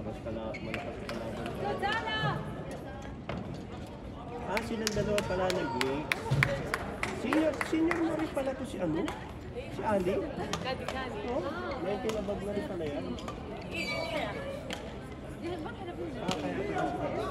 malakas kalaban. Ah, silang dalawa pala nag-break. Senior mo rin pala to si ano? Si Ali? Oo, may tinabag na rin pala yan. Ah, kaya pala.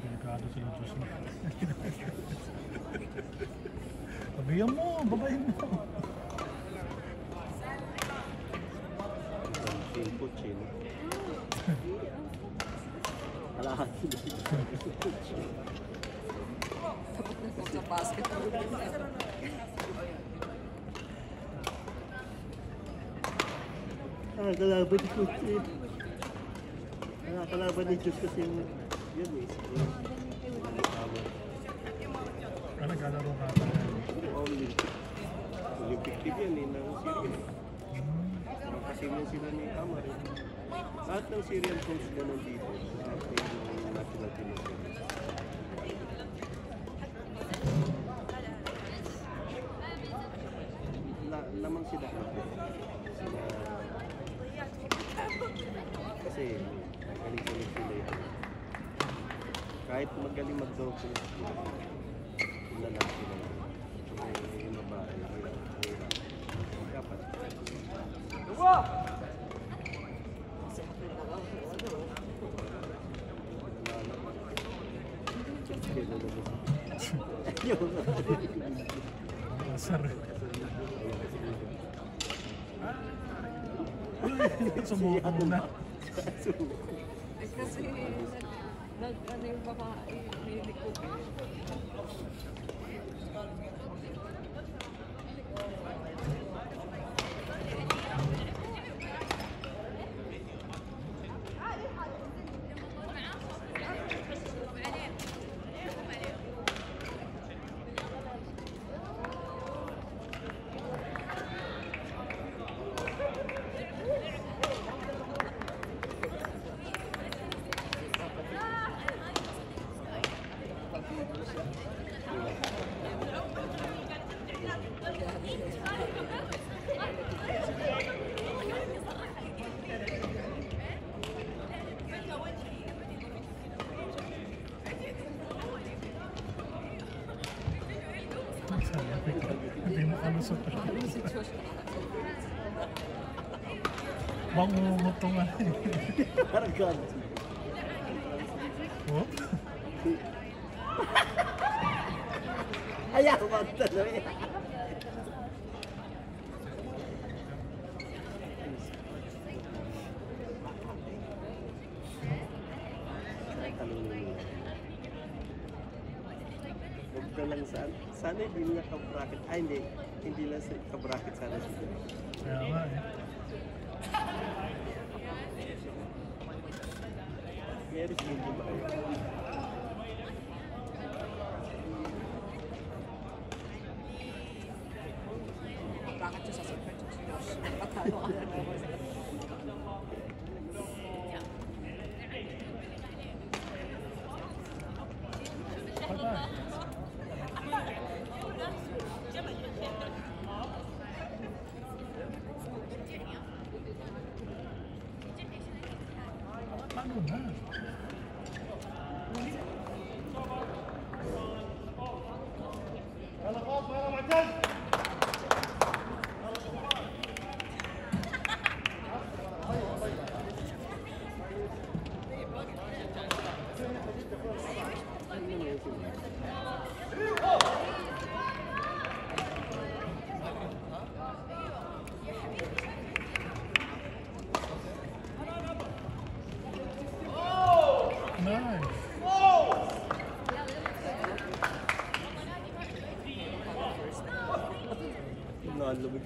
Delikado sila Diyos na. Sabihan mo, babayin mo. Chin. Kalahati na siya. Tapos na sa basket. Kalaban ni Diyos kasi. Kalaban ni Diyos kasi yun eh. Naglalaro ka pa yan. Olympic team yan eh, ng Syria. Makasimulan sila ni Amar eh. Lahat ng Syrian coach ganun dito. Lahat ng national team. Lamang sila. Kasi magaling sila eh. Kahit magaling mag-double, lalaki lang. Yung babae, dapat. Asar. Sumuko muna. Kasi ano yung babae, hindi ko. Hindi mo kalusot. Bang umuto nga. Parang gano'n. Oh? Ayaw mo tuloy. Huwag ka lang sana hindi niya ka-bracket. Ay hindi lang ka-bracket sana siya. Kaya nga eh. Meron hindi ba kayo? Bakit siya sa super patalo ka na ako. Paano na?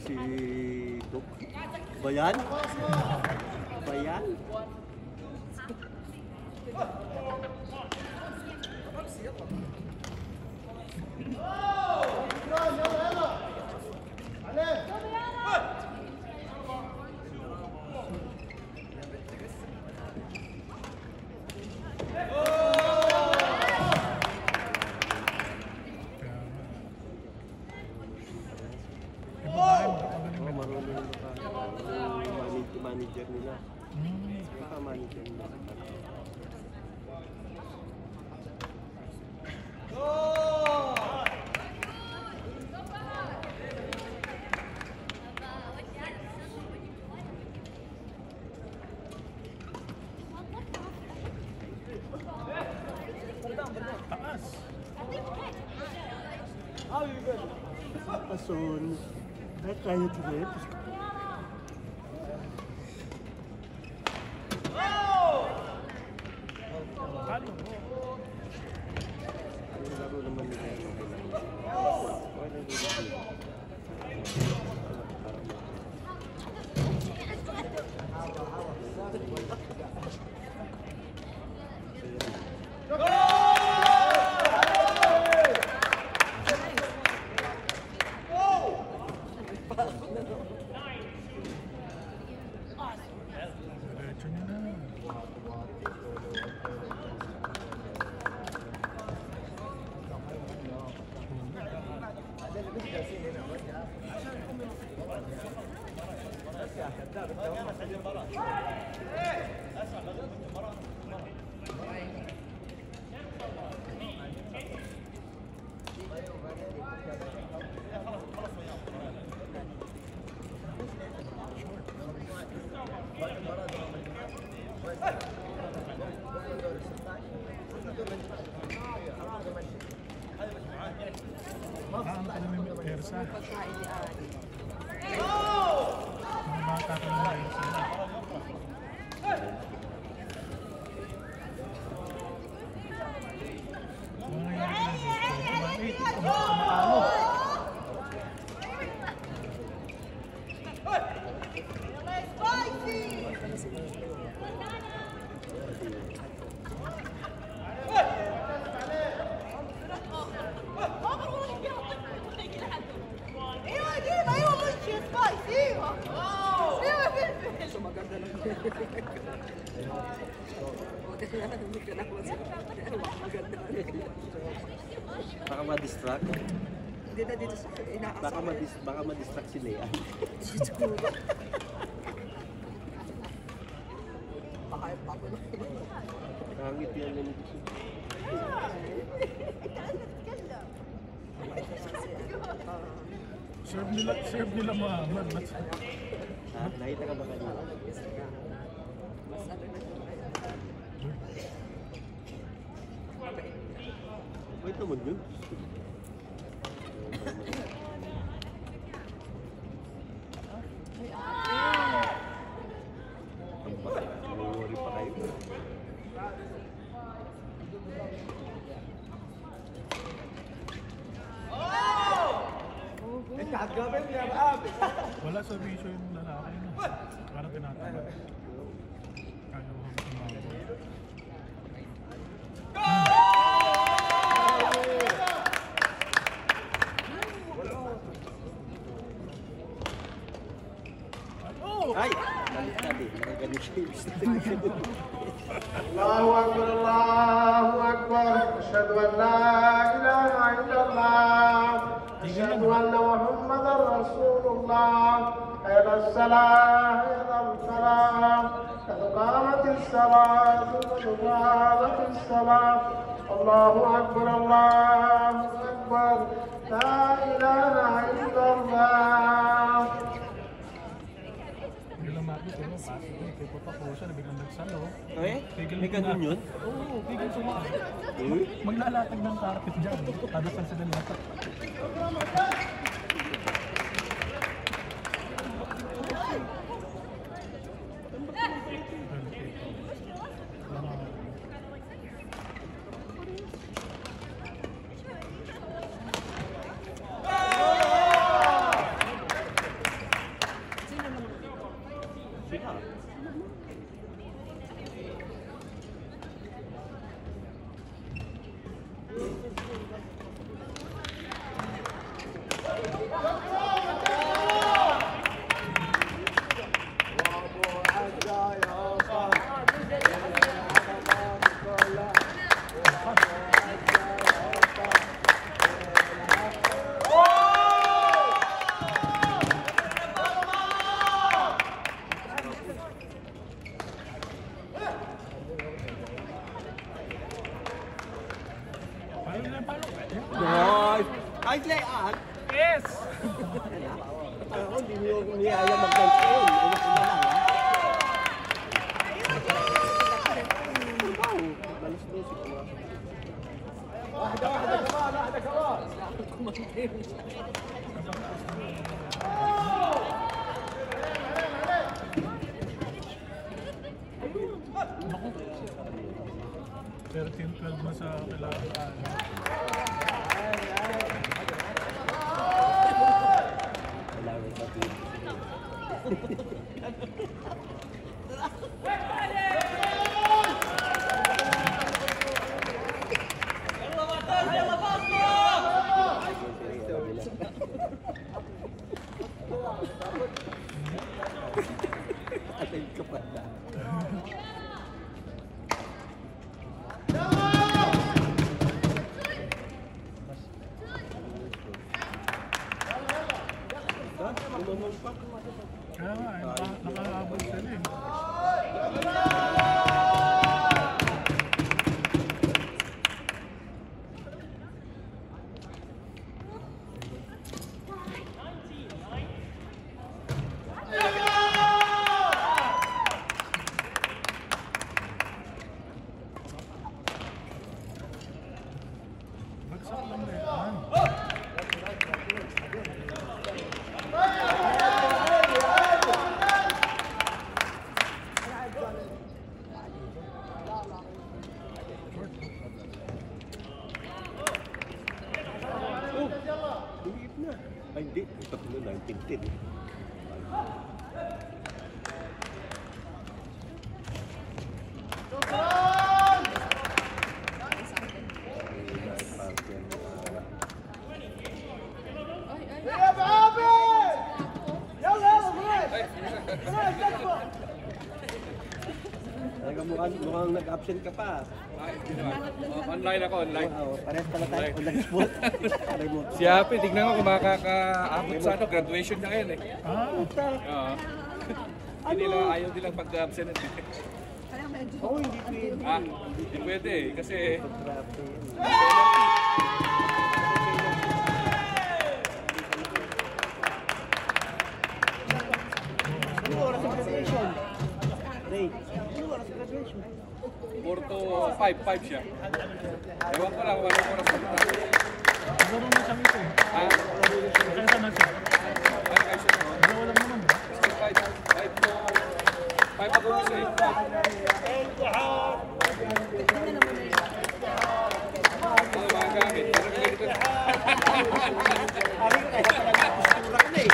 si Dok. Bayan? Bayan? Marunong yung manager nila. Manager nila. Taas. Asun. Kaya tuloy. Ano? Laro naman nila. Diretso niya na. Ang kami may persa. Pagkain ni Ari. Mga bata ka na persa. Mga nangyari ka na dito. Tumatalo. So maganda lang. Buti na lang, hindi ka nakuha sa maganda. Baka ma-distract. Hindi na dito sa inaasal. Baka ma-distract si Lea. Baka yung papa na. Kahangit yan lang. Serve nila Muhammad. Ha? Nakita ka ba kanina? Mas ano na. Wait naman yun. Worry pa kayo. Wala sa vision yung lalaki na. Parang tinatamad. Kaya mo kumamabot. Ay! Sabi, nakaganit siya. الله أكبر الله أكبر أشهد أن لا إله إلا الله أشهد أن محمدا رسول الله حي الصلاة حي الفلاح قد قامت الصلاة قد قامت الصلاة الله أكبر الله أكبر لا إله إلا الله. Biglang mati ko, no? Pasok ko, kay Papa Kosa na biglang nagsalo. Eh? May ganun yun? Oo, biglang sumakit. Uy? Maglalatag ng carpet dyan. Kadasal sila lahat. Ay, layan! Yes! Ako, hindi mo yung niyaya mag-dance ko yun. Ano ko na lang, ha? Wow! Balas doon si Kumasok. Naku. 13-12 na sa kailangan. Kailangan sa team. Alay ka pala. Kaya nga, nakaabot sila eh. Bagsak lang na yan. Oh! Lumiit na. Ay, hindi. Ito ko na 19-10. Mukhang nag-absent ka pa. Online ako, online. Oo, parehas pala tayo. Online sport. Remote. Si Happy, tignan ko kung makakaabot sa ano, graduation niya ngayon eh. Ah, Oo. Hindi nila, ayaw nilang pag-absent eh. Oo, hindi pwede. Ah, hindi pwede eh, kasi Grabe yun. Anong oras ang graduation? Ray, anong oras ang graduation? 4 to 5 siya. Ewan ko lang, walang oras na ito. siguro na siyang ito eh. Ah, Kaya saan na siya? ano kayo siya? Dalawa lang naman ba? 5 to 5 ako siya eh. Ano mga gamit? Parang ganito na. Ari, kaya pala nagpasura ka na eh.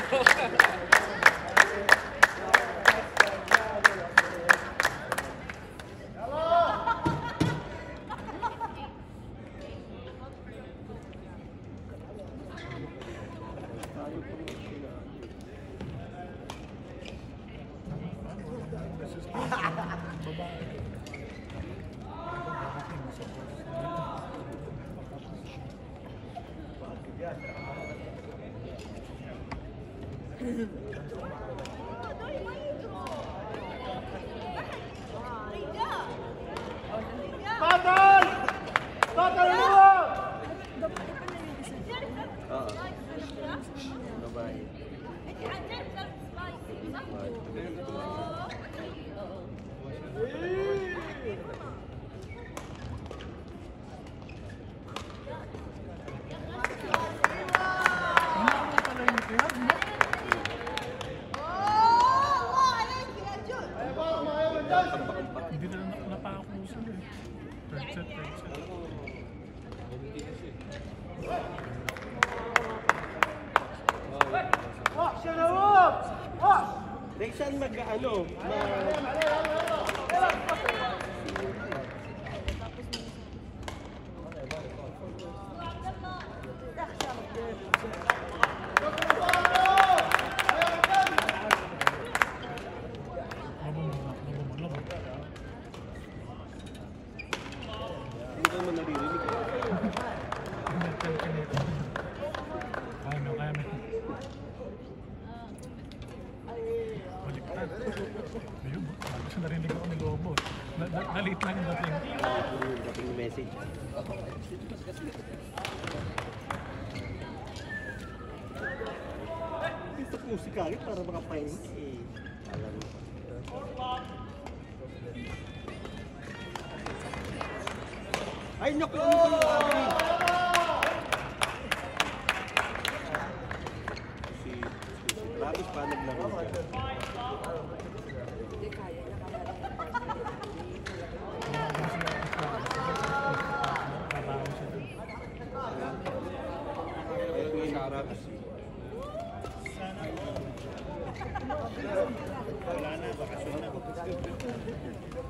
Bye-bye. Ano pala yung ito yan? Hindi na napakakusan eh. Third set. Ray, saan mag-ano? Hindi ko naman naririnig. Kaya mo. Baliktad. Ayun, kasi narinig ako ni Lobo. Nalit lang yung dating. Yung dating message. Dapat musika agad para makapahinga eh. Alam mo. Ay, naku! Ano ba yung Abby? Si Travis pa naglaro siya. Hindi kaya niya kaya lang. Trabaho siya dun. Ayun nga yung Travis. Wala na, bakasyon na.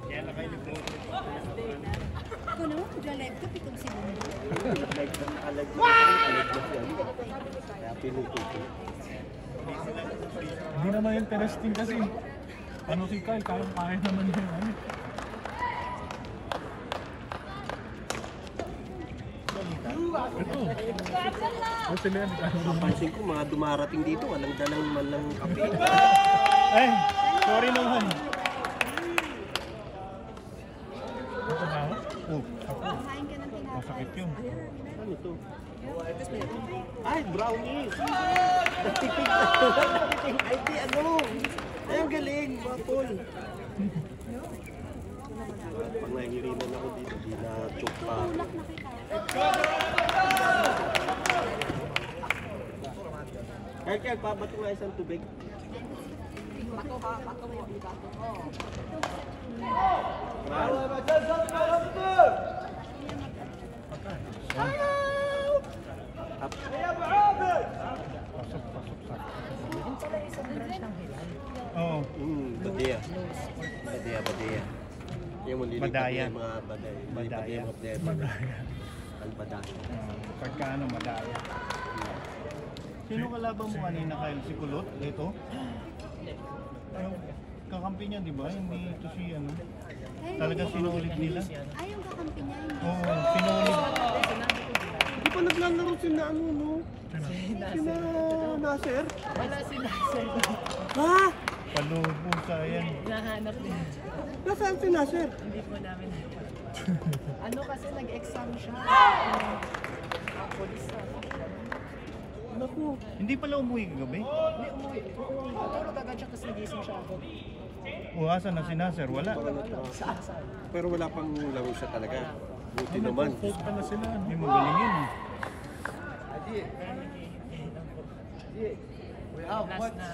Kaya na kayo nag-road. Ako naman, mag-live ka, pitong segundo. Alag na siya. Kaya pinututo. Hindi naman interesting kasi. Ano si Kyle, kaya naman yun. Ano? Ito. O sila yan. Napansin ko mga dumarating dito, walang dalang man ng kape. Ay, sorry naman. Ito ba ako? Oh, ako. Kain ka ng tinapay. Masakit yun. Ano to? Tapos meron. Ay, brownies! Natipig na natipig. Ay, di ano? Ay, ang galing, Mapol. Pag nahihirinan ako dito, di na choke pa ako. Tulak na kita. Kaya, pabato nga isang tubig. Bato ha, bato mo, ibato mo. Up. Pasok, pasok sa. Yun pala isang branch ng Hilal. Oo. Badia. Badia. Yung mulilipat Badaya. yung mga baday. Badaya. Yung mga Madaya. Albadaya. Pagka ano, madaya. Sino kalaban mo kanina, Kyle? Si Kulot? Ito? Yung kakampi niya, di ba? Hindi ito si ano. Talaga sinulit nila. Ay, yung kakampi niya. Oo, sinulit. Hindi pa naglalaro sila ano, no? Sina Nasser? Wala si Nasser. Ha? Palubo sa yan. Nahanap din. Nasaan si Nasser? Hindi po namin. Ano kasi nag-exam siya. Police na. Naku. Hindi pala umuwi kagabi? Hindi umuwi. Tulog agad siya kasi nagising siya agad. O, asan na si Nasser? Wala. Saan? Pero wala pang laro siya talaga. Buti naman. pala sila. Hindi magaling yun eh. Last na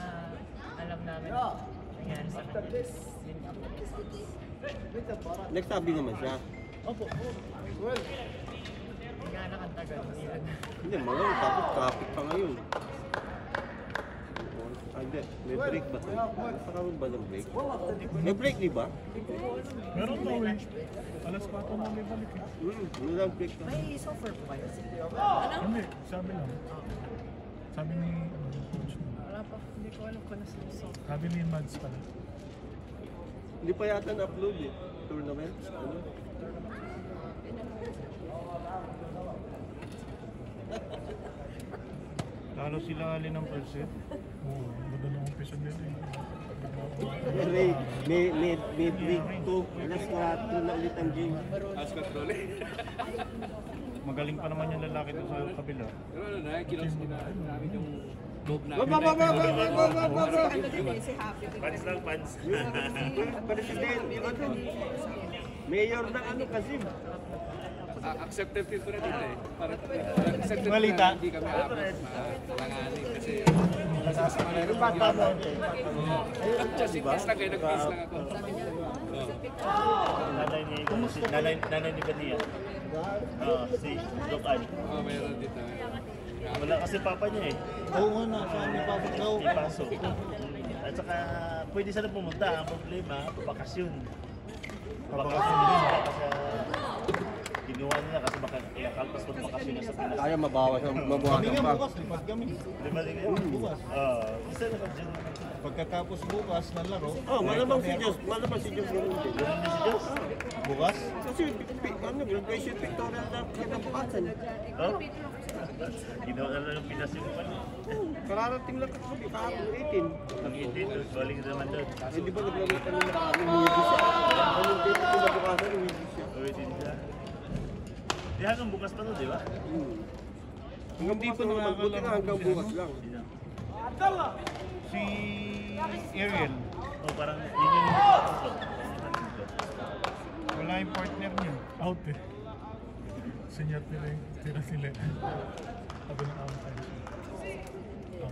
alam namin nangyari sa kanila. Nagsabi naman siya. Opo. Hindi nga nakantagal. Hindi, mga tapos traffic pa ngayon. Ah, hindi. May break ba ito? Nakaroon ba ng break? May break, di ba? Meron to eh. Alas 4 na may balik eh. Ano lang break na? May software po kayo. Hindi, sabi lang. Sabi ni coach. Wala pa. Hindi ko alam kung nasa software. Sabi ni Mads pala. Hindi pa yata na-upload eh. Tournament? Ano? Talo sila alin ng first set. Oo, ganda ng umpisa nila eh. May break to. Alas 4 na ulit ang game. As control eh. Magaling pa naman yung lalaki doon sa kabila. Pero ano na, kinos namin yung loob namin. Ano din eh, si Happy. Panis lang, panis. President, yung ano? Mayor ng ano kasi. Accepted dito na dito eh. Parang accepted Malita. na hindi kami abot. Malanganin kasi. Yung bata mo. Just in case lang kayo, nag-miss lang ako. Nanay ni Bania. Si Lokan. Oh, meron dito. Wala kasi papa niya eh. Oo nga na, saan ni Papa daw? Di paso. At saka pwede sana pumunta. Ang problema, babakasyon. Babakasyon din. Kasi ginawa nila kasi baka kalpas magbakasyon na sa Pinas. Kaya mabawasan pa. lipat kami. Diba din kayo? Bukas. Isa na ba dyan? Pagkatapos bukas ng laro, Oh, malamang si Diyos. Malamang si Diyos ganun din. Ganun din si Diyos. bukas, Kasi, ano, graduation pictorial na kinabukasan. Oh? Ginawa na lang ng Pinas yung pala. Kararating lang kami, kahapon 18. Ang hindi doon, galing naman doon. Eh, di ba naglalaro kami na umiigi siya? Anong date kinabukasan, umiigi siya? Uwi din siya. Di hanggang bukas pa to, di ba? Hindi pa naman, buti na hanggang bukas lang. Hindi na. Si Ariel. O parang yun yung Wala yung partner niya. Out eh. Sinyat nila yung tira sila. Sabi ng outside.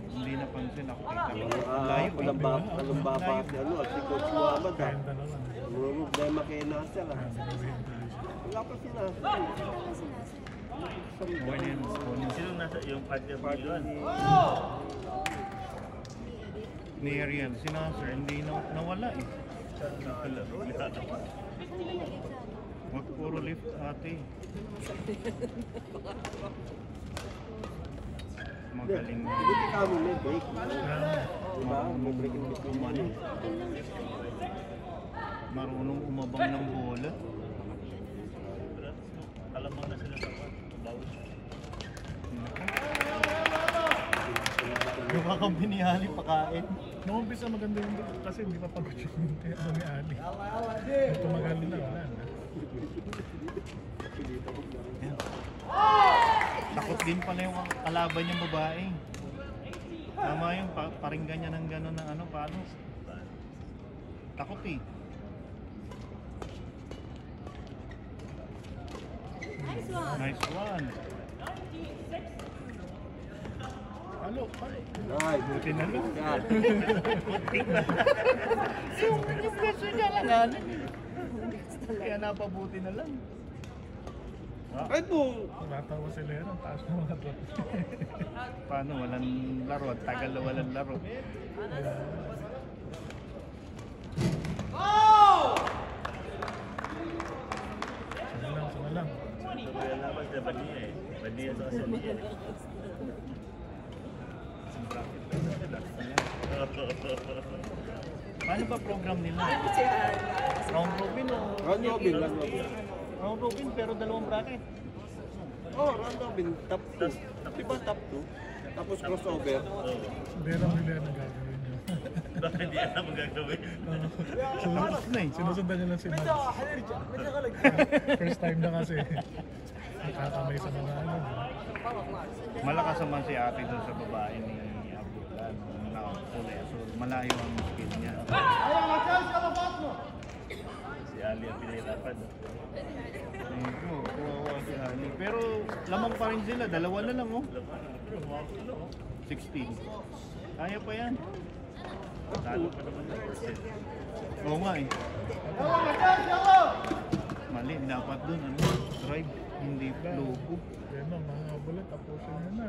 Hindi napansin ako. Layo Walang baba si ano, at si Coach Muhammad ah. Kaya naman. May problema kay Nasser ah. Wala pa si Nasser. sino nasa yung partner mo yun? Ni Ariel. Si Nasser, hindi nawala eh. Wag puro lift ate. Magaling. Hindi ka mo may break. Diba? May break in between Umano. Marunong umabang ng bola. Alamang na sila sa bawal. Yung kakampi ni Ali pakain. Nung umpisa maganda yung kasi hindi pa pagod yung ano ni Ali. Nung tumagal na, wala na. Takot din pala yung kalaban niyang babae. Tama yung paringgan niya ng gano'n na ano, paano? Takot eh. Nice one. Nice one. Alo. Ay, buti na lang. Yung gusto niya lang ano. Kaya napabuti na lang. Ay po! Natawa si Lera, taas na mga to. Paano? Walang laro. Tagal na walang laro. Sama lang. Kaya naman sa Bania eh. Bania sa Asamia. Paano ba program nila? Round robin o? Round robin, round robin. Round robin pero dalawang bracket. Oh, round robin, top 2. Diba top 2? Tapos crossover. Lera mo Lera ang gagawin niyo. Bakit hindi alam ang gagawin? Tapos na eh. Sinusundan niya lang si Mads. First time na kasi. Nakakamay sa mga ano. Malakas naman si ate doon sa babae ni Abdullah. Nakapulay. So malayo ang skill niya. Si Ali ang pinahirapan. Ito, kuwawa si Ali. Pero lamang pa rin sila. Dalawa na lang oh. 16. Kaya pa yan. Talo pa naman ng percent. Oo nga eh. Mali, dapat dun ano, drive, hindi logo. Yan o, mga bulat, tapusin nyo na.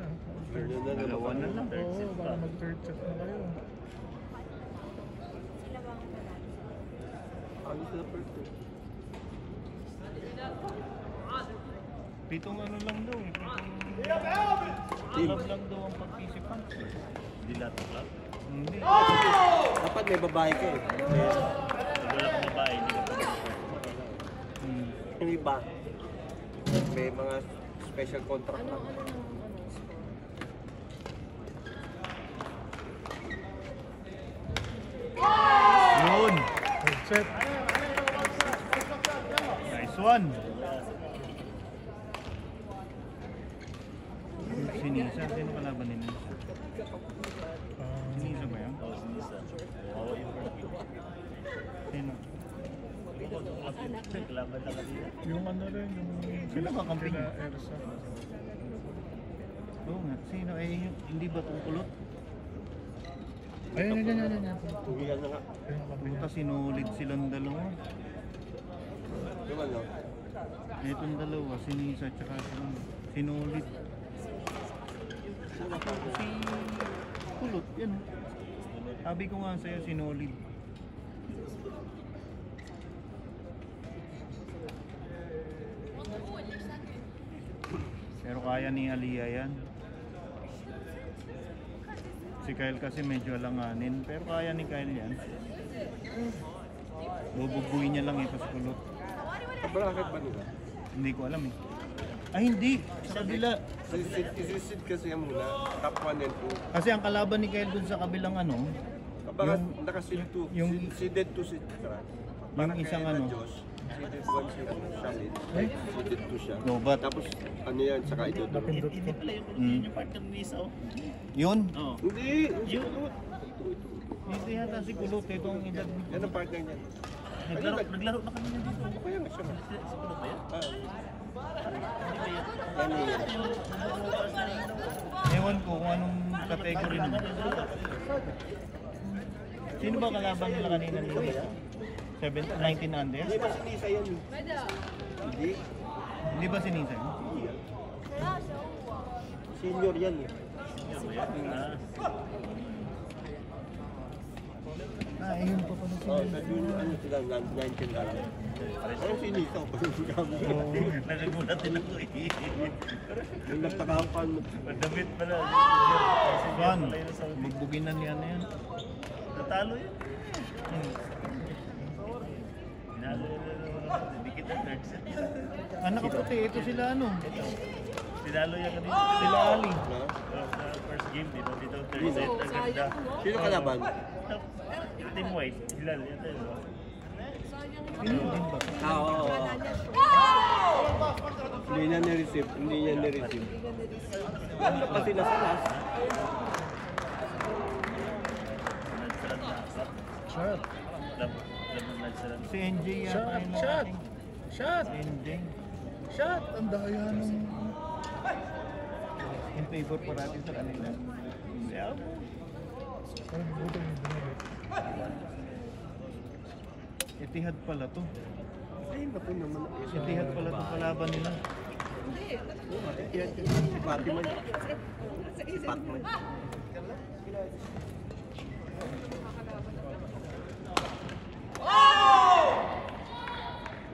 Third, Dalawa na lang. oo, para mag-third set na kayo. Sila ba ang panalo? Ano sila first 2? Pitong ano lang daw eh. Team. Pitong lang daw ang pag-isipan. Hindi lahat ng club. Hindi. Dapat may babae ka eh. Pag wala kang babae, hindi ka pa. Hmm. Yung iba, may mga special contract lang. Yun! Third set. Nice one! Si Nisa, sino kalaban ni Nisa? Si Nisa ba yan? Oo, si Nisa. Kawawa yung perfect. Sino? Kalaban na kanina. Yung ano rin, yung Sino ba kamping? sila Ersa. Oo nga, sino? Eh, hindi ba tungkulot? Ayun, yan. Tugilan na nga. Ayun, ang kampi niya. Puta, sinulid silang dalawa. Yung ano? Itong dalawa, si Nisa at saka sinulid. Si Kulot, yan. Sabi ko nga sa'yo, sinulid. Pero kaya ni Aliyah yan. Si Kyle kasi medyo alanganin, pero kaya ni Kyle yan. Bububuin niya lang ito sa Kulot. Bracket ba nila? Hindi ko alam eh. Ay hindi, sa kabila. Isisid kasi yan muna. Top 1 and 2. Kasi ang kalaban ni Kyle dun sa kabilang ano, Baka Yung- nakasid 2. yung- Seeded 2 si Tran. Yung isang ano? Seeded 1 si Shamit. eh, Seeded 2 siya. Lobat. Tapos ano yan, saka idodoro. Napindot ko. Hindi pala yung, Hmm. yung partner ni Nisa. Oh. Yun. Oo. Hindi! Yung ito. Dito yata si Kulot, ito ang edad ni Yan ang partner niya. Naglaro na kami dito. Kaya nga siya. Si Kulot ba yan? Yan yan. Ewan ko kung anong category naman. Sino ba kalaban nila kanina ni 19 under? Hindi ba si Nisa yan? Hindi. Hindi ba si Nisa? Senior yan eh. Ayun pa pala Oh, ano sila, 19 na lang. Ano si Nisa? Nagulat din ako eh. Yung nagtakapan mo. Madamit pala. Saan? Bugbugin na niya na yan. Natalo yun. Tinalo yun. Dikit ang third set. Anak kaputi, ito sila ano? Tinalo yan kanina. Sila Ali. Na? Sa first game dito third set. Ang ganda. Sino kalaban? Team White. Hilal. Yan tayo. Sino din ba? Oo. Hindi niya ni-receive. Hindi niya ni-receive. Ano pa sila sa last? Nagsaran na apat. Shot. Labang nagsaran. Si NJ yata Shot. yung Shot. nakating. Shot. Si NJ. Shot. Ang daya nung... In favor pa natin sa kanila. Yeah. Ang buto yung binigay. Etihad pala to. Ay, naku naman. Etihad pala itong kalaban nila. Yan, si Fatima. Si Fatman.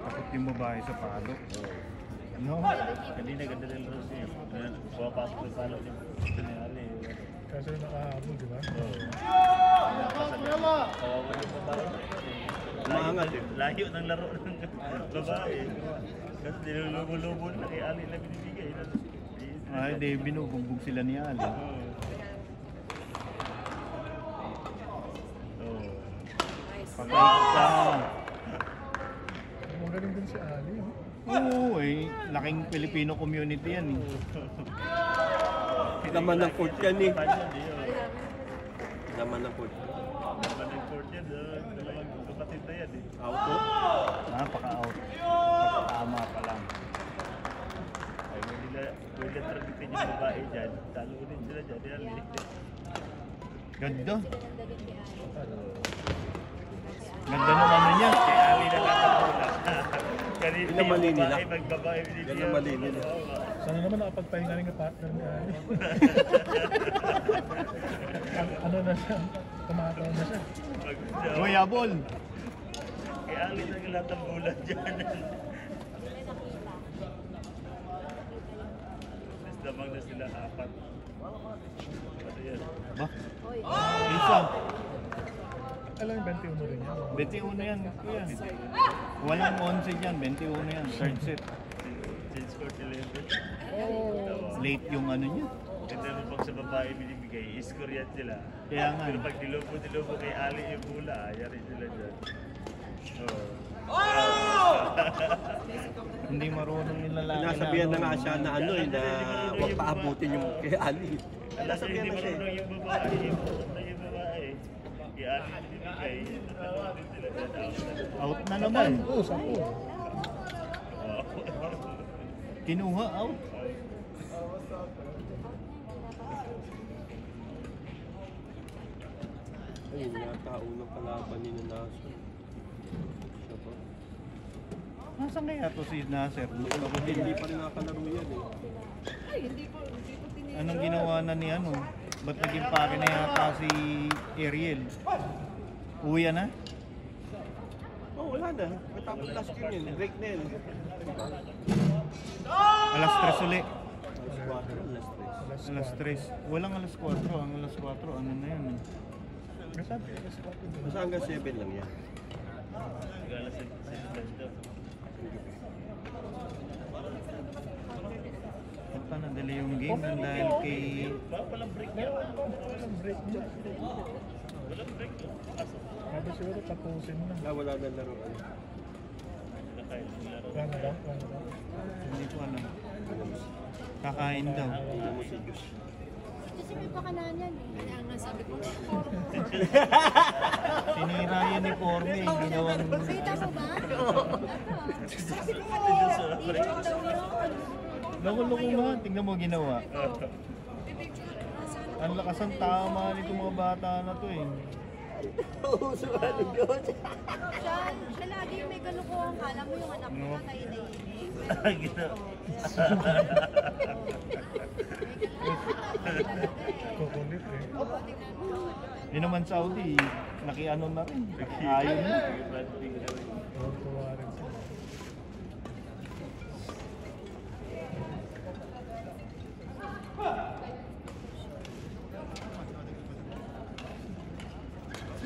Takot yung babae sa palo. No? Kanina ganda ng laro siya. Pumapasok yung palo niya. Ito ni Ali. Kasi nakahabol, di ba? Kawawa yung babae. Umaangat eh. Layo ng laro ng babae. Kasi nilulubo-lubo na kay Ali na binibigay. Ay, di binubugbog sila ni Ali. Pagkaita. Magaling din si Ali. Oh. Oo, eh. Laking Filipino community yan eh. Laman ng court yan eh. Kanya di yun. Laman ng court. Naman ng court yan. Dalawang kapatid na yan eh. Auto. Napaka-out. Pagkatama pa lang. Ay, kung nila targetin yung babae dyan, talo ulit sila dyan. Yan Ali. Ganda. Ganda naman na niya. Kay Ali na lang ang bola. Kanina Yun ang mali yung nila. babae, magbabae binibigyan. Yan ang mali nila. Sana naman nakapagpahinga rin yung partner ni Ali. Ano na siya? Tumatawa na siya. Royabol. Kay Ali na lahat ang bola dyan. Mas damang na sila apat. Ano yan? Ba? Isa. Alam yung 21 rin yan. 21 yan. Kuya. Walang 11 yan. 21 yan. Third set. Change court 11. Late yung ano niya. Ganda mo pag sa babae binibigay, i-score yan sila. Kaya nga. Pero pag nilubo kay Ali yung bola, yari sila dyan. Hindi marunong yung lalaki na. Nasabihan na nga siya na ano eh, na huwag paabutin yung kay Ali. Kasi Nasabihan hindi na siya eh. marunong yung babae, yung babae. Kay Ali binibigay, natalo din sila dyan. Out na naman. Oo, 10. Kinuha out. Ayun yata, unang kalaban ni Naso. Siya ba? Nasaan kaya to si Nasser? Hindi pa rin nakakalaro yan eh. Anong ginawa na ni ano? Ba't naging pake na yata si Ariel? Uwi na? Oh, wala na. Matapos last game yun. Break na yun. Alas 3 uli. Alas 4, alas 3. Alas 3. Walang alas 4. Ang alas 4, ano na yun eh. Sabi, Basta hanggang 7 lang yan. Gala sa daw. Ba't pa nadali yung game nang dahil kay... Walang break niya. walang break niya. Walang break niya. Sabi siguro tapusin na. Wala na laro. Nakain ng laro. Wala na daw, wala na daw. Hindi ko alam. Kakain daw. Ano mo si Diyos. Kasi may pakanan yan eh. Kaya nga sabi ko, Sinira yan ni Forme, ginawang... kita mo ba? Sabi ko, t-shirt daw yun. Loko-loko nga, tingnan mo ginawa. Ang lakas ang tama nitong mga bata na to eh. Siya lagi may kalukuhan ka. Alam mo yung anak mo na kayo naiinig. Kukulit eh. Yun naman Saudi, nakiano na rin. Ayaw na. Tuwa rin sila.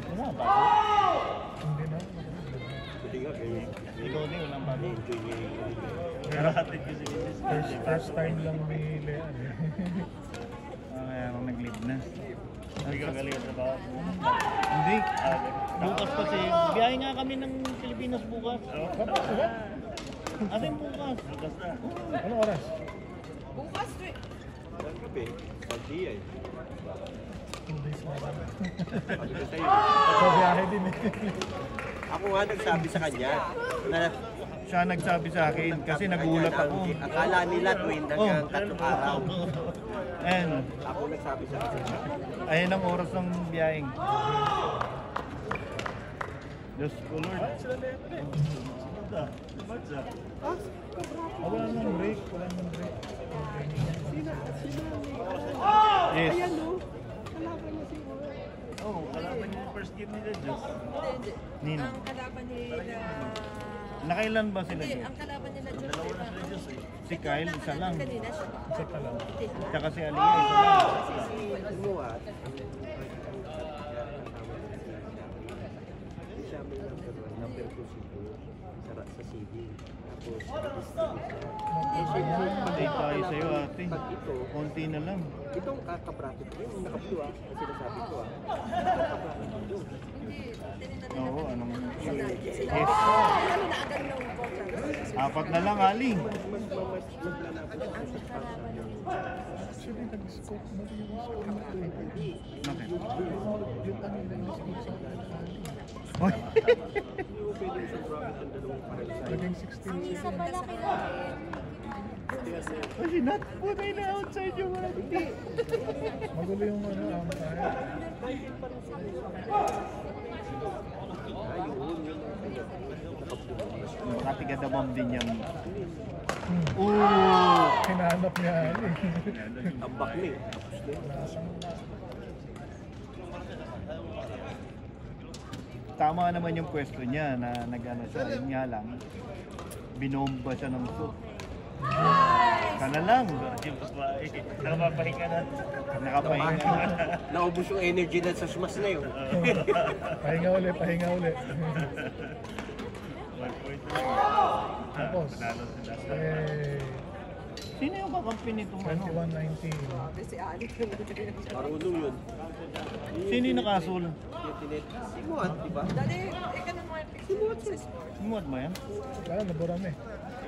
Wala ba? Hindi na. Ikaw din, walang bago. First time lang ni Lean eh. Kaya ako nag-leave na. Hindi ka galing sa bahay. Hindi. Bukas kasi, biyahe nga kami ng Pilipinas bukas. Ating bukas. Bukas na. Ano oras? Bukas, Gabi, pag-iya eh. 2 days na lang. Sabi ko sa'yo. So, biyahe din eh. Ako nga nagsabi sa kanya na Siya nagsabi sa akin kasi nagulat ako. akala nila tuwing hanggang 3 araw. And, Ako nagsabi sa kanya. ayun ang oras ng biyaheng. Diyos ko Lord. Wala nang break. Wala nang break. Yes. Oo, kalaban niya yung first game nila, Diyos. Nino. Ang kalaban nila... Nakailan ba sila Hindi, dyan? ang kalaban nila Diyos. Dalawa na sila, Diyos eh. Si Kyle, isa lang. Kanina siya. Isa pa lang. Tsaka si Aliyah, isa lang. Lumuhat. Siya may number 2 sa CD. Tapos, Patay tayo sa'yo ate. pag ito, Konti na lang. itong kakabracket ko, yung naka-blue ang sinasabi ko Itong kabracket ko doon. Oo, anong... Yes. Ano na agad ng important? 4 na lang, Ali. Actually, nag-scope na rin yung score na to. Bakit? Yung kanila yung score sa Oy. Naging 16. Ang isa pala kailangan. Kasi not putay na outside yung mga hindi. Magulo yung ano, umpire. Baka tigadamam din yan. Hinahanap niya eh. Ang bakli. Nasang Tama naman yung pwesto niya na nag-ano siya. Yun nga lang, binomba siya ng suit. Sana lang. Yung babae, nakapapahinga na. Nakapahinga. Naubos yung energy na sa smash na yun. pahinga uli, pahinga uli. 1 point na lang. Tapos, Panalo sila. Sino yung kakampi nitong ano? 21-19. Si Ali. Marunong yun. Sino yung nakasul? Si Muad, di ba? Dali, ika ng mga picture sa sport. Sumuot ba yan? Wala, naburam eh.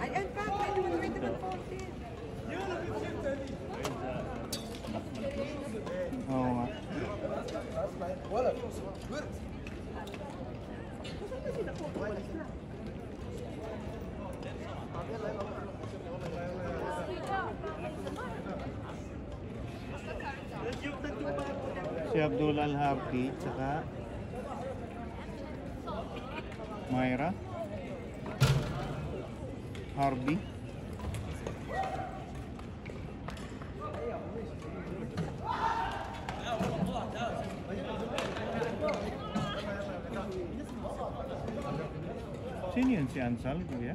Ayan pa, 21-21-14. Oo nga. Si Abdul Al-Harbi, tsaka Myra Harbi. Sino yun? Si Ansal, kuya?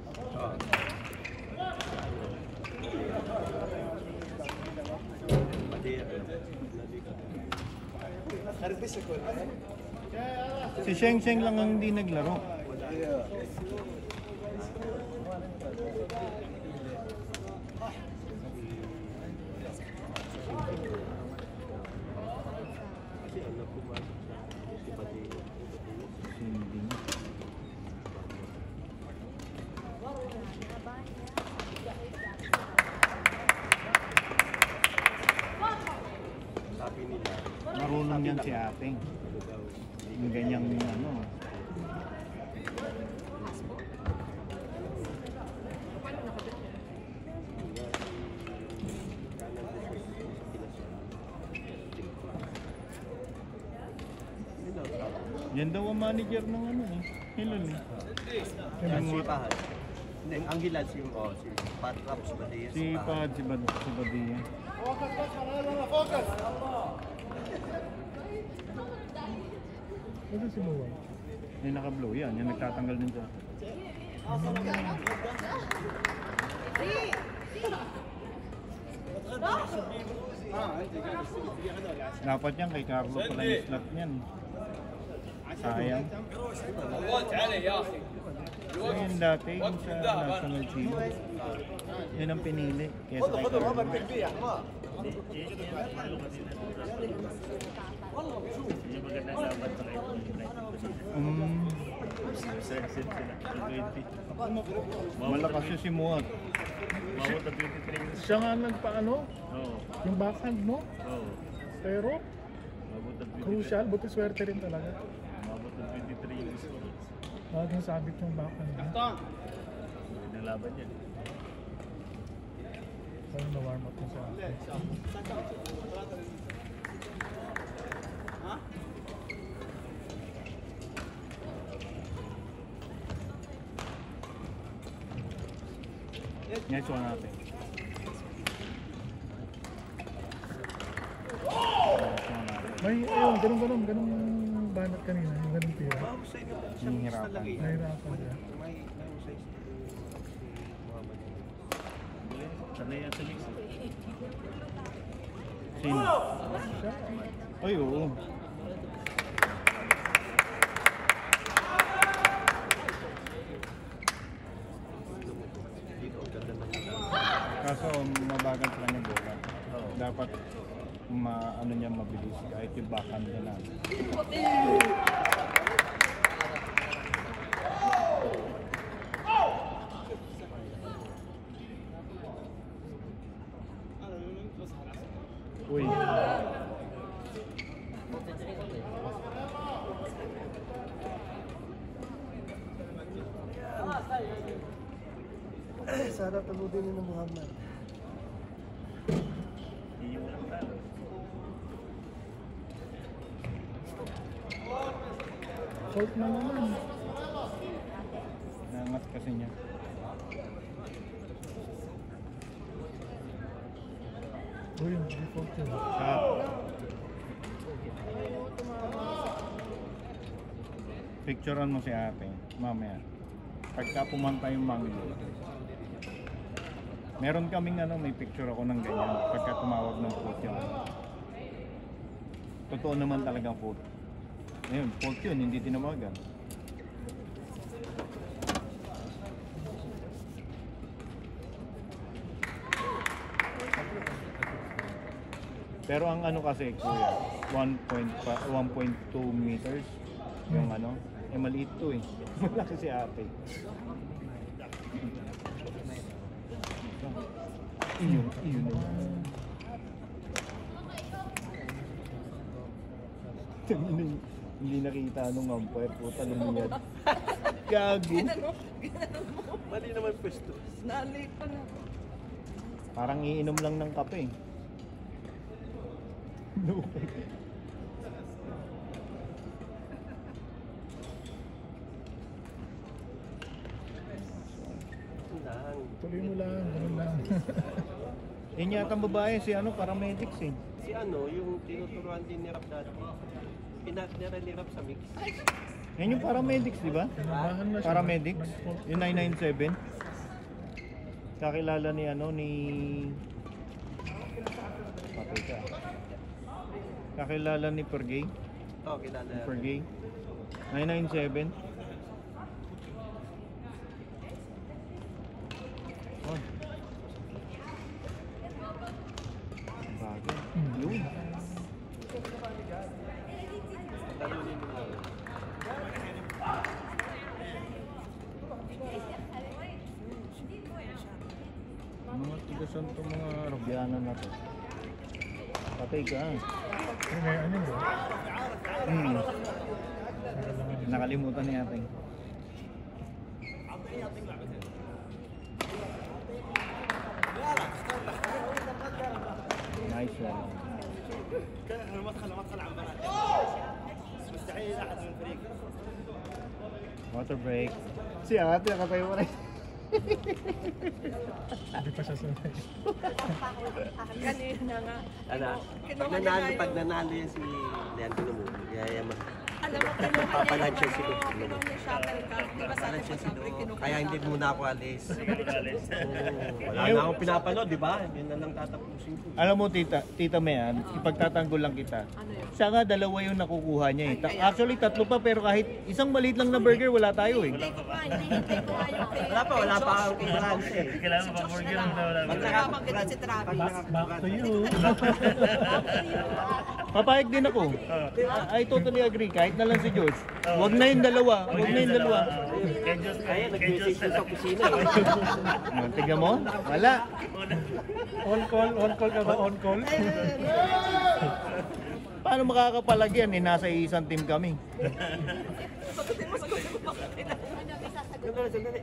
Si Sheng Sheng lang ang hindi naglaro. Sinding. Sabi ate. Yung ganyang ano. Yan daw ang manager ng ano eh. Hilal eh. Si Pahad. Hindi, ang Gilad si Pat Raps Badia. Si Pahad, si Badia. Ano si Moa? Yung naka-blue yan, yung nagtatanggal din siya. Dapat yan kay Carlo pala yung slot niyan. Sayang. Ayun dati, yung sa national team. Yun ang pinili. Kesa kay Carlo. Yung magandang laban sa kayo. Send sila. 20. Malakas yun si Muat. Mawot na 23. Siya nga nagpaano? Oo. Yung backhand, no? Oo. Pero, Mawot na 23. crucial, buti swerte rin talaga. Mawot na 23 yung score. Bagong sabit yung backhand niya. Magandang laban yan. Parang na-warm up na sa akin. Next one natin. May, ayun, ganun banat kanina, yung ganun tira. Mahusay naman siya. Hihirapan. Talaga yan. Nahirapan siya. May mahusay si Muhammad. Sanay yan sa mix. Sino? Siya, Ay, oo. Kaso mabagal sa kanya bola. Dapat ano niya mabilis kahit yung backhand niya na. Uy. Sana taludin ni Muhammad. Hindi mo lang talo. short na naman. Nangat kasi niya. Uy, yung default yun. Picturean mo si ate, mamaya. Pagka pumanta yung manglo. Meron kaming may picture ako ng ganyan. Pagka tumawag ng foot yun. Totoo naman talagang foot. Ayun, foot yun, hindi tinawagan. Pero ang kasi kuya, 1.2 meters yung maliit to eh. Malaki si ate. Iyon na yun. Hindi nakita nung umpire, puta lumiyad. Gago. Mali naman pwesto. Nalay pa na. Parang iinom lang ng kape. No. Tuloy mo lang, ganun lang. Yan yata ang babae, si paramedics eh. Si yung tinuturuan din ni Rap dati. Pinatnera ni Rap sa mix. Yan yung paramedics, di ba? Tinabahan na siya. Paramedics, yung 997. Kakilala ni patay ka. Kakilala ni Pergay. Oh, kilala. Pergay. 997. Oh. Bagay. Yun. Talunin mo lang. Mga tigasan to mga Arabiano na to. Patay ka. May ano yun? Nakalimutan ni ate. Nice one. Water break. Si ate, nakatayo pa rin. Hindi pa siya sanay. Kanina nga. Ano? Pag nanalo yan si Leandro mo, yayaman. Alam mo, kinuha Papalan siya niya si Lutz. yung shuttlecock. Di ba sa Papalan atin siya si pag-abri, Lutz. kinuha Kaya hindi muna ako alis. Wala na akong pinapanood, di ba? Yun na lang tatapusin ko. Alam mo tita Mayan, ipagtatanggol lang kita. Siya nga dalawa yung nakukuha niya eh. Actually tatlo pa pero kahit isang maliit lang na burger wala tayo eh. Hindi ko pa, hinihintay ko nga yung kay Wala pa Josh, akong kay kumakain Josh. eh. Kailangan pa burger ang wala. Pag nakabanggit si Travis. Back to you. Papayag din ako. I totally agree. Kahit na lang si George. Huwag na yung dalawa. Huwag na yung dalawa. Kaya nag-message ko sa kusina eh. Tignan mo? Wala. On call ka ba? On call? Paano makakapalagyan eh? Nasa isang team kami. Sagutin mo, bakit kailangan. Sandali.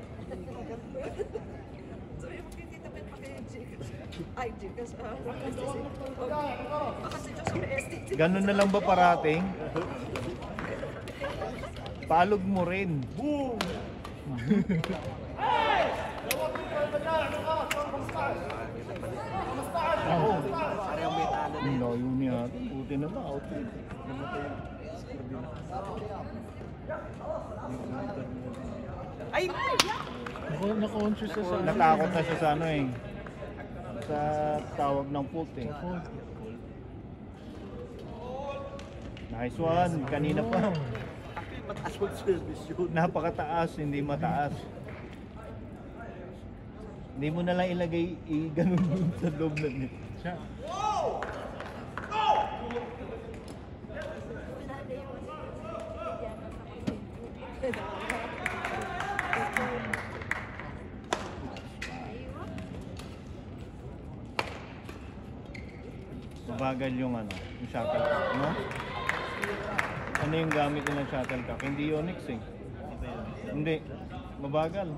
Sabi mo, kita pa kay Gcash. Ay, Gcash. Baka si Josh may STT. Ganun na lang ba parating? Palog mo rin. Boom! Parang may talo na. Ang layo niya. Buti na lang. Out. Ay! Na-conscious siya sa Natakot na siya sa ano eh. Sa tawag ng fault eh. Nice one. Kanina pa. Mataas mo service yun. Napakataas, hindi mataas. Hindi mo na lang ilagay ganun dun sa loob na niya. siya. Mabagal yung shuttlecock, no? Ano yung gamit ng shuttlecock? Hindi Yonex eh. Hindi. Mabagal.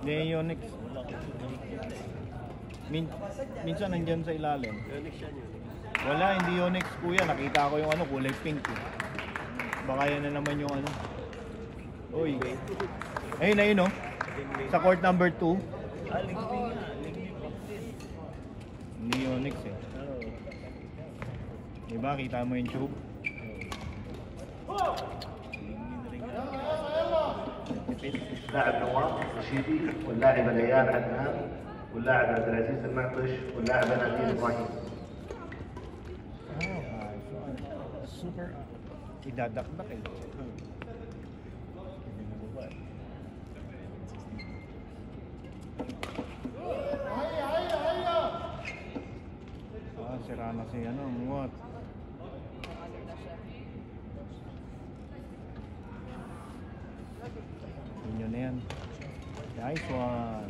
Hindi Yonex. Minsan nandyan sa ilalim. Yonex yan yun. Wala, hindi Yonex kuya. Nakita ko yung kulay pink eh. Baka yan na naman yung Uy. Ayun, ayun no? Sa court number 2. Hindi Yonex eh. Diba, kita mo yung tube? اللاعب نواف رشيدي واللاعبه ليال عدنان واللاعب عبد العزيز المعطش واللاعبه نادين ابراهيم. Super. Idadakdak eh. Sira na si Muat. Inyo na yan. Nice one.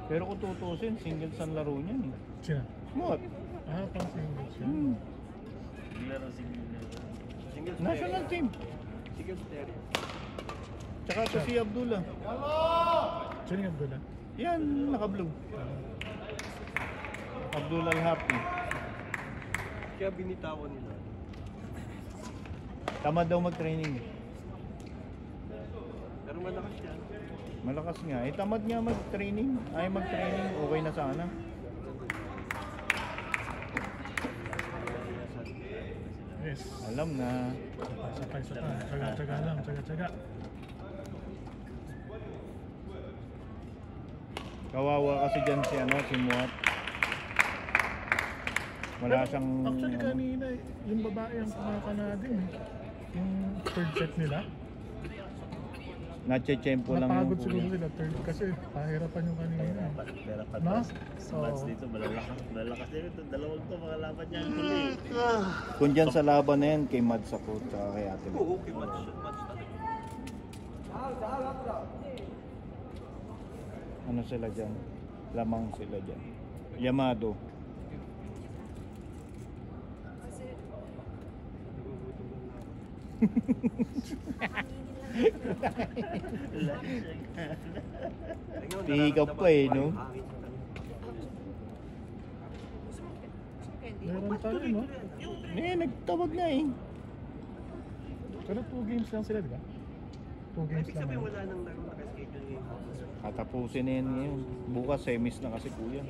Pero kung tutusin, singles ang laro niyan eh. Siya. Muat. Pang single siya. National team. Sige, stereo. Tsaka ito si Abdullah. Siya ni Abdullah. Yan, naka-blue. Abdullah Al-Hafi. Kaya binitawan nila. Tamad daw mag-training. Pero malakas yan. Malakas nga. Tamad nga mag-training. Ay mag-training. Okay na sana. Yes. Alam na. Sapay. Tsaga lang. Tsaga. Kawawa kasi dyan si Muat. Wala siyang... Actually kanina, yung babae ang kumakanadin eh. Yung third set nila. Natche-tempo lang Napagod yung siguro huli. sila third kasi pahirapan yung kanina. Pero No? patas. Sa match dito, malalakas din ito. Dalawang to, mga laban niya ang huli. Kung dyan sa laban na yan, kay Mads ako tsaka kay Ate Lu. Oo, okay, match talaga. Ano sila dyan? Lamang sila dyan. Yamado. Hihikap pa eh, no? Meron pa rin, no? Nagtawag na eh. Pero 2 games lang sila, di ba? 2 games Ibig lang. sabihin no? wala nang laro naka-schedule ngayon. Katapusin na yan ngayon. Bukas semis na kasi kuya.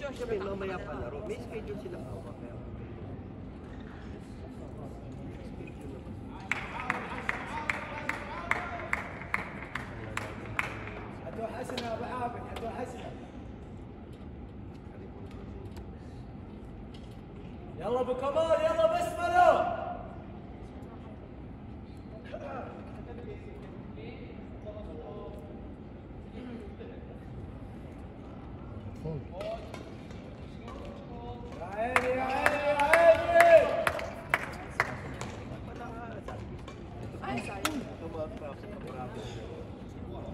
Sabi, mamaya pa laro. May schedule sila pa. يلا بكمال يلا بسمله Oh. يا عيني يا عيني يا عيني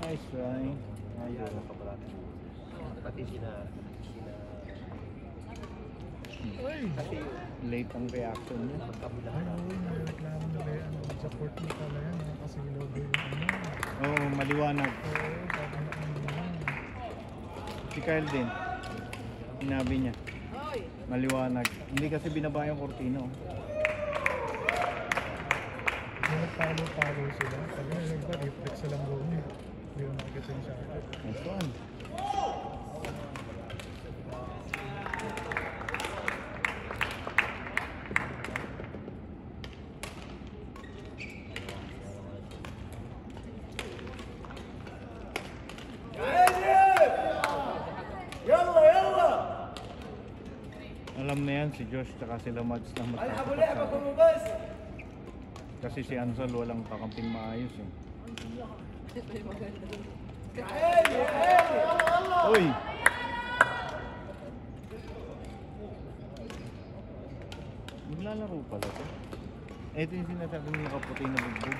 Nice try. Ayun. Pati sina Uy! Late ang reaction niya. Ay, oo, may reklamo nila yan. Support mo pala yan, kasi logo yung ano. Oo, maliwanag. Oo, sabi na ano naman. Si Kyle din. Sinabi niya. Maliwanag. Hindi kasi binaba yung kortina. Oh. Yung nagpalo-palo sila. Sabi na nagba, reflex sa lang logo niya. Hindi ko nakikita yung shot. Nice one. يلا يلا Alam na yan si Josh tsaka sila Mads na العبوا magkakapatid. لعبكم وبس Kasi si Ansel walang kakamping maayos eh. يا عيني يا عيني يلا يلا Uy! Maglalaro pala to. Ito yung sinasabi ng nakaputi na bugbog.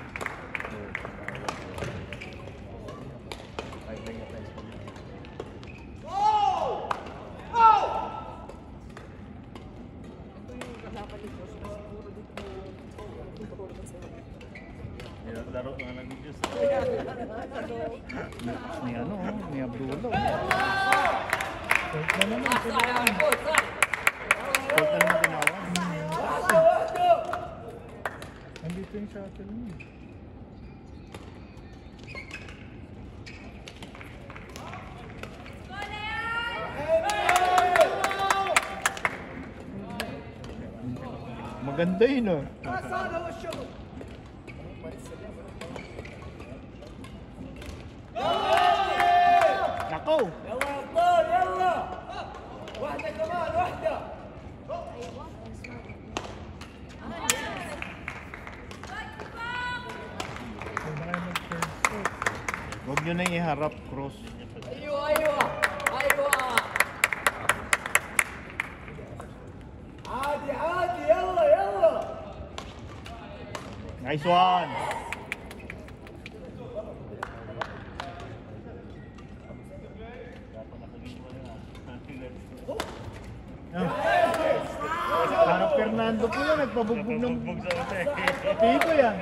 Laro nga lang ni Diyos. Ni ano, ni Abdullah. Short na naman sila. Short na naman tinawag. Andito yung shuttle niya. Maganda yun oh. بس هذا هو الشغل Nako! يلا يا ابطال يلا واحده كمان واحده So na kayo mag-third shot. Huwag nyo na iharap cross. ايوه ايوه ايوه عادي عادي يلا يلا Nice one! Parang Fernando po yan, nagpabugbog ng tiko yan.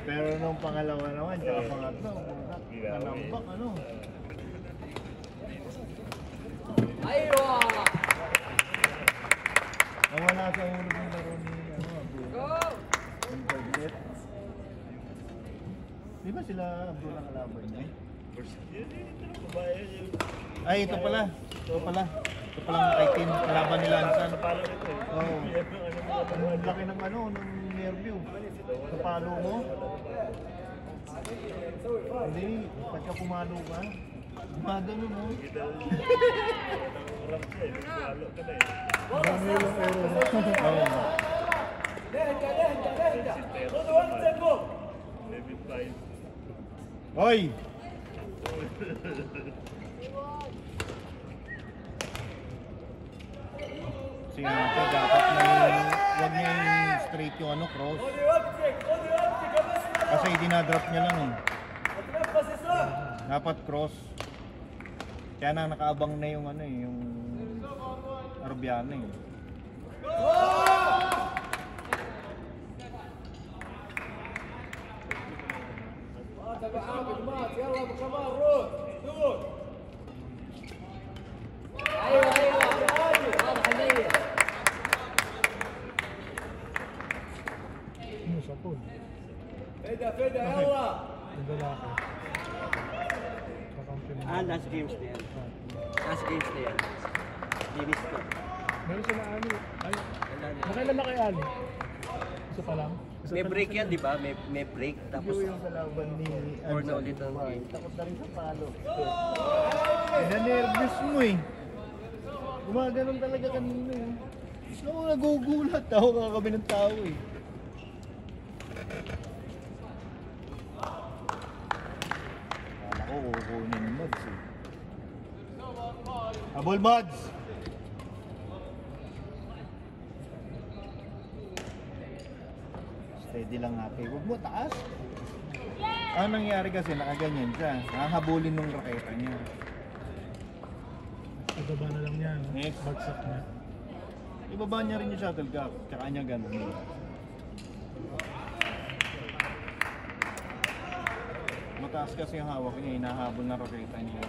Pero nung pangalawa naman, tsaka pangatlo, kanambak ano. ايوه Nawala sa ulo ng laro ni Abdullah. Yung budget. Di ba sila Abdullah kalaban niya? Ay, ito pala. Ito pala. Ito palang kay Tim. Kalaban nila Ansan. Oo. Ang laki ng ano, ng nervyo. Sa palo mo. Hindi, pagka pumalo ka, gumagano mo. Dami yung error. Oo. نهدى نهدى نهدى خذوا وقتكم Hoy! Sige natin, dapat huwag niya yung straight yung ano, cross. خذي وقتك خذي وقتك يا بسمه Kasi dinadrop niya lang eh. تنفسي صح Dapat cross. Kaya na nakaabang na yung ano eh, yung Arabiano eh. Ano sa pool? Yung lalaki. Kakampi na. Last games na yan. Last games na yan. Linis ko. Meron sila Ali. Ay, nakailan na kay Ali? Isa pa lang? Isa May pa break lang yan, di ba? May break. Tapos, Yung kalaban ni or na ulit ang game. Takot na rin sa palo. Nanervous mo eh. Gumaganon talaga kanina eh. Gusto ko nagugulat. Tao ka kami ng tao eh. Kala ko kukunin ni Mods eh. Habol Mods! Steady lang ate. Huwag mo taas. Ano nangyari kasi nakaganyan siya. Nakahabulin nung raketa niya. Ibaba na lang niya. No? Next. Bagsak niya. Ibaba niya rin yung shuttlecock. Tsaka niya ganun. Mataas kasi yung hawak niya. Hinahabol na raketa niya.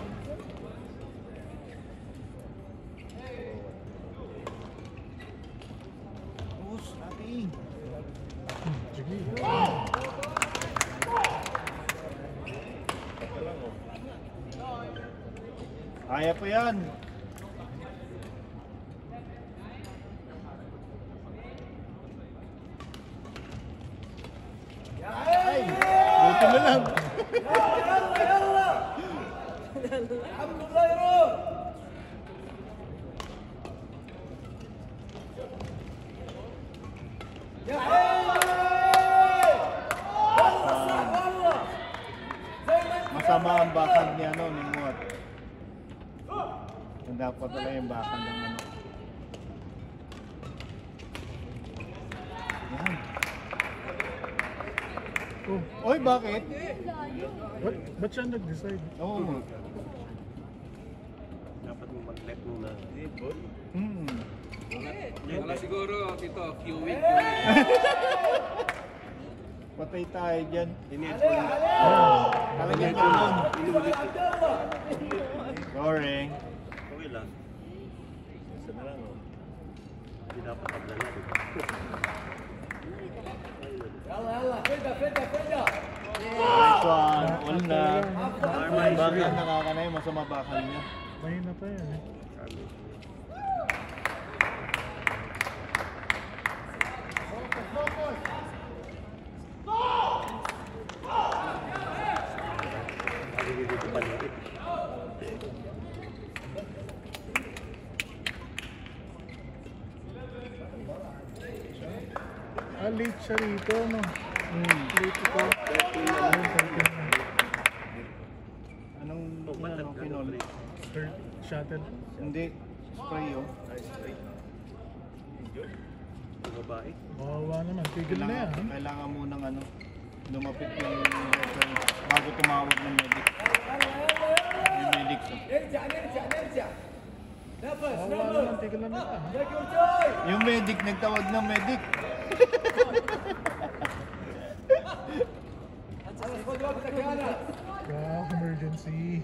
Tapos, ate. Sige. Kaya pa yan. Ay! Buti na lang. Masama ang bakal ni ano, ni Muat. Yung dapat talaga yung bakal ng ano. Yan. Oh, Oy, bakit? ba't siya nag-decide? Oo. Dapat mo mag-let muna. Wala siguro, Tito, queuing. Patay tayo dyan. Dinedge ko lang. Talagang tulong. Inulit ko. Sorry. Okay lang. Isa na lang, oh. Hindi dapat paglala, di ba? Nice one. All na. Bakal nakakanay, masama bakal niya. Mahina pa yan eh. Hindi ko paligid. Late siya rito, no? Late ito. Anong ano, pinol? Third shuttle. Hindi. Spray oh. Yung babae. Bawa naman. Tigil na yan. Kailangan munang ano, lumapit yung referee bago tumawag ng medic. Yung medic. Bawa naman. Tigil na nila. Yung medic, nagtawag ng medic. Wow, emergency.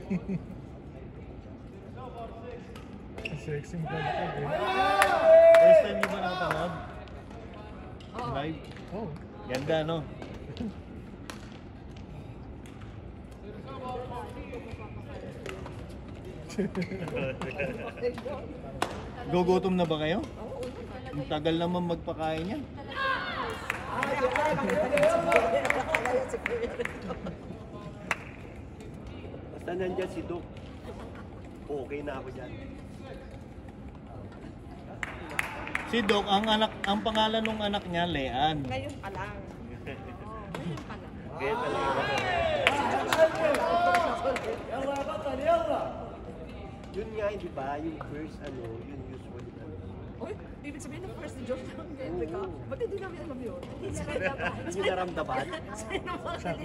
Sexy mo pala ka, eh. First time niyo ba nakapanood? Live? Oh, Ganda, no? Gugutom na ba kayo? Ang tagal naman magpakain yan. Basta nandyan si Doc. Okay na ako dyan. Si Doc, ang pangalan ng anak niya, Leanne. Ngayon pa lang. Ngayon pa lang. Kaya talaga. Yun nga, di ba? Yung first, ano, yun usually. Uy, ibig sabihin ng first joke ng Amerika. Ba't hindi namin alam yun? Hindi Hindi nyo naramdaman?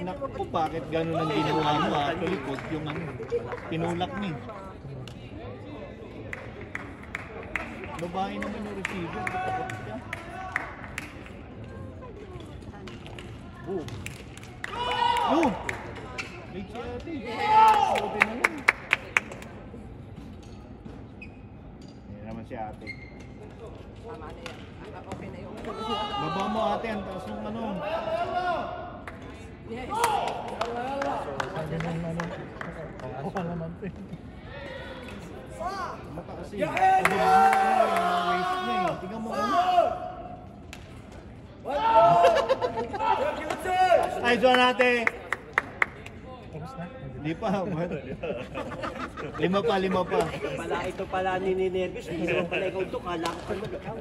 Naku, bakit gano'n ang ginawa mo? Actually, put yung ano, tinulak niya. Babae naman yung receiver. Takot siya. Oh. Oh! Late si ate. Sabi na lang. Yan naman si ate. Tama na yan. Okay na yun. Baba mo ate, ang taas ng ano. Yes. Sabi nung ano, ako ka naman po. Mataas eh. Sabi mo yung waist na eh. Tingnan mo ano. Ay, John ate. Tapos na. Di pa. Lima pa. Ito pala nininervous. Hindi naman pala ikaw ito. Kala ko pa naman ikaw.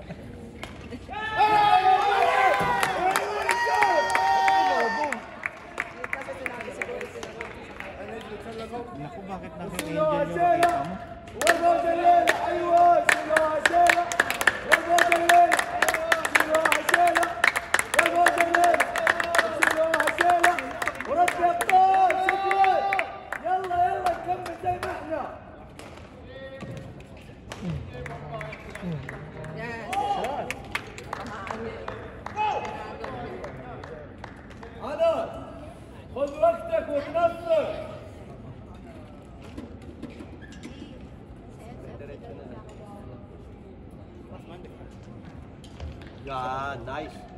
Naku, bakit naka-angel yung makita mo? Yes. Tamaan niya. Yan, nice.